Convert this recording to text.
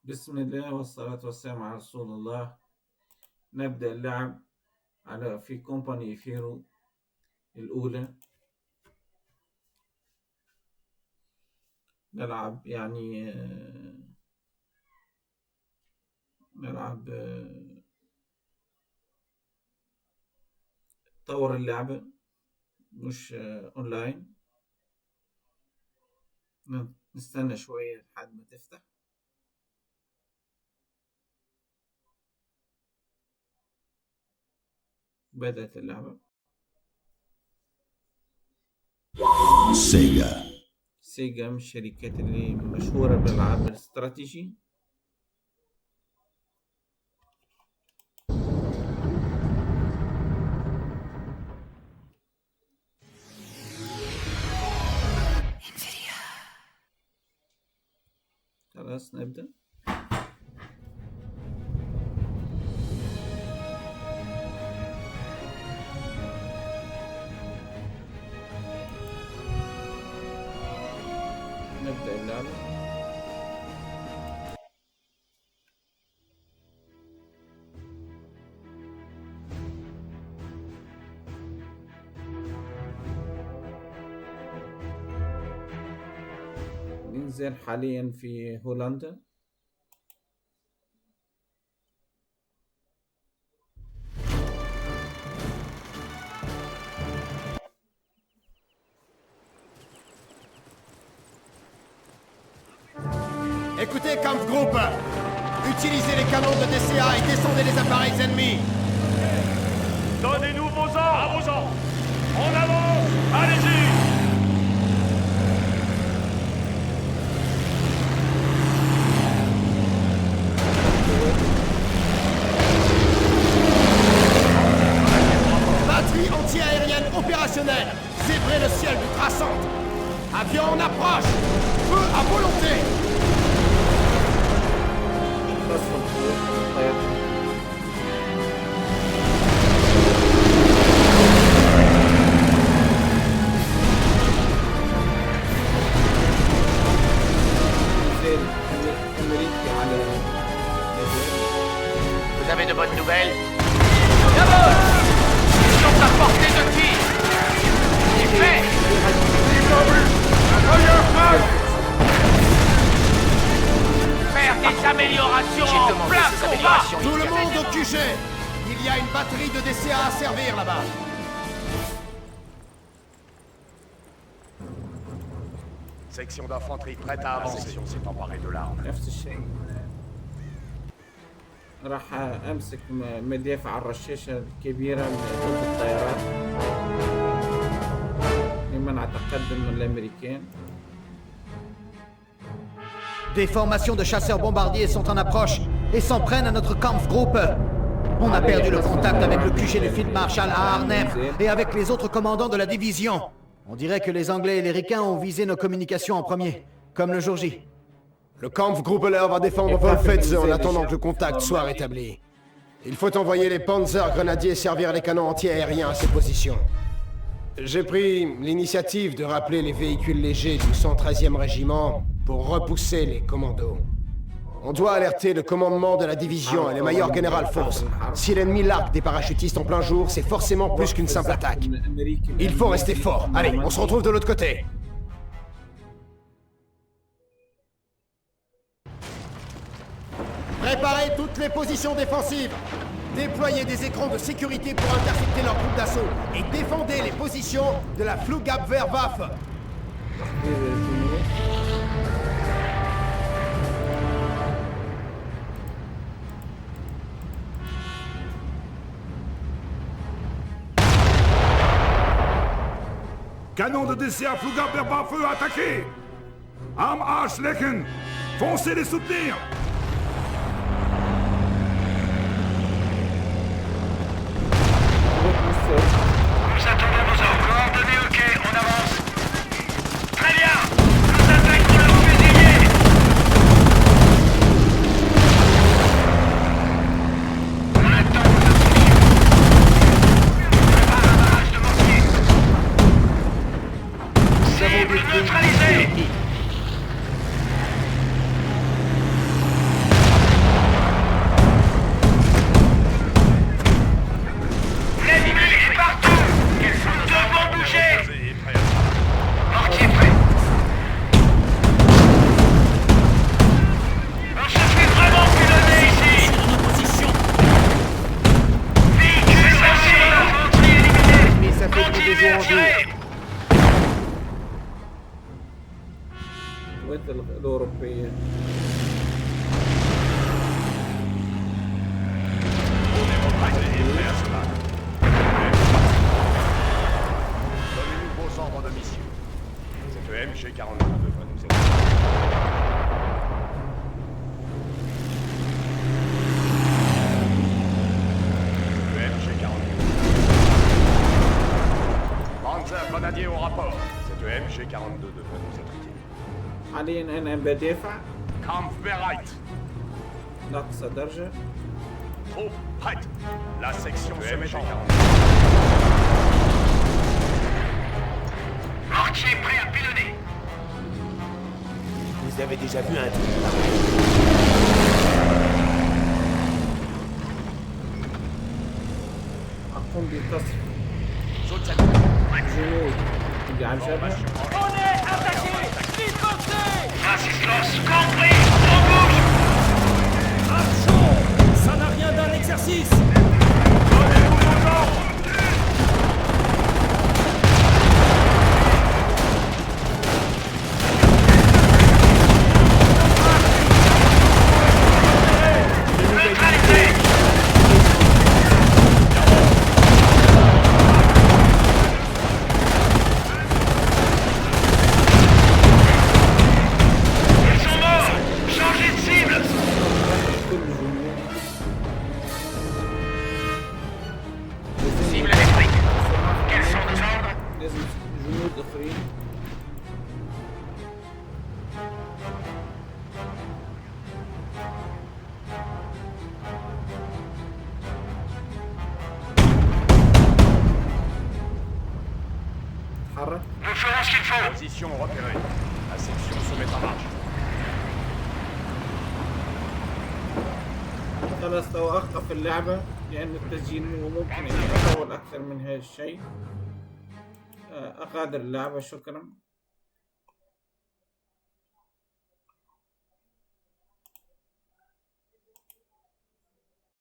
بسم الله والصلاة والسلام على رسول الله. نبدأ اللعب في كومباني فيرو الأولى. نلعب نلعب طور اللعبة مش أونلاين. نستنى شوية لحد ما تفتح. بدأت اللعبة. سيجا من الشركات اللي مشهورة بالألعاب الاستراتيجي. خلاص نبدأ. نبدأ اللعبة. ننزل حاليا في هولندا. Écoutez, Kampfgruppe, utilisez les canons de DCA et descendez les appareils ennemis. Donnez-nous vos ordres. À vos ordres. En avant. Allez-y. Batterie anti-aérienne opérationnelle. Zébrez le ciel du traçant. Avion en approche. Feu à volonté. Vous avez de bonnes nouvelles? D'abord, ils sont à portée de tir. C'est fait. Faire des améliorations en plein combat. Tout le monde au QG. Il y a une batterie de DCA à servir là-bas. Section d'infanterie prête à avancer. La section s'est emparée de l'arme. نفس الشيء. راح امسك مدافع الرشاشة الكبيرة ضد الطيارات لمنع تقدم الامريكان. Des formations de chasseurs bombardiers sont en approche et s'en prennent à notre Kampfgruppe. On a perdu le contact avec le QG du Feldmarschall à Arnhem et avec les autres commandants de la division. On dirait que les Anglais et les Ricains ont visé nos communications en premier, comme le jour J. Le Kampfgruppe va défendre Wolfetze en attendant que le contact soit rétabli. Il faut envoyer les Panzer grenadiers servir les canons anti-aériens à ces positions. J'ai pris l'initiative de rappeler les véhicules légers du 113e régiment pour repousser les commandos. On doit alerter le commandement de la division et le major général Force. Si l'ennemi largue des parachutistes en plein jour, c'est forcément plus qu'une simple attaque. Il faut rester fort. Allez, on se retrouve de l'autre côté. Préparez toutes les positions défensives. Déployez des écrans de sécurité pour intercepter leur groupe d'assaut et défendez les positions de la Flugabwehrwaffe. Canon de DCA Flugabwehrwaffe attaqué. Am Arsch lecken. Foncez les soutenir. Nous attendons vos ordres. Coordonnées OK, on avance. Très bien. Nous attaquons le fusilier. On attend vos instructions. Prépare un barrage de mortier. Cible neutralisée. القوات الأوروبية. Donnez-nous vos ordres de mission. Cette MG42 devrait nous aider. Panzer Grenadier au rapport. Cette MG42 devrait nous être utile. حاليا أنا بدافع Kampfbereit. لأقصى درجة. Trop prête. La section se met en route. Mortier prêt à pilonner. Vous avez déjà vu un truc أقوم بقصف Zone 7. جنود اللي على الجبهة. On est attaqué. Assistance compris. On bouge. Ça n'a rien d'un exercice. Donnez-nous vos ordres. Neutralisé. Ils sont morts. Changez de cible. كل الجنود. Cible électrique. Quels sont nos ordres? لازم جنود آخرين. تحرك. Nous ferons ce qu'il faut. Position repérée. La section se met en marche. خلاص توقف اللعبة لأن التسجيل ممكن أن يطول أكثر من هذا الشيء. أغادر اللعبة. شكرا.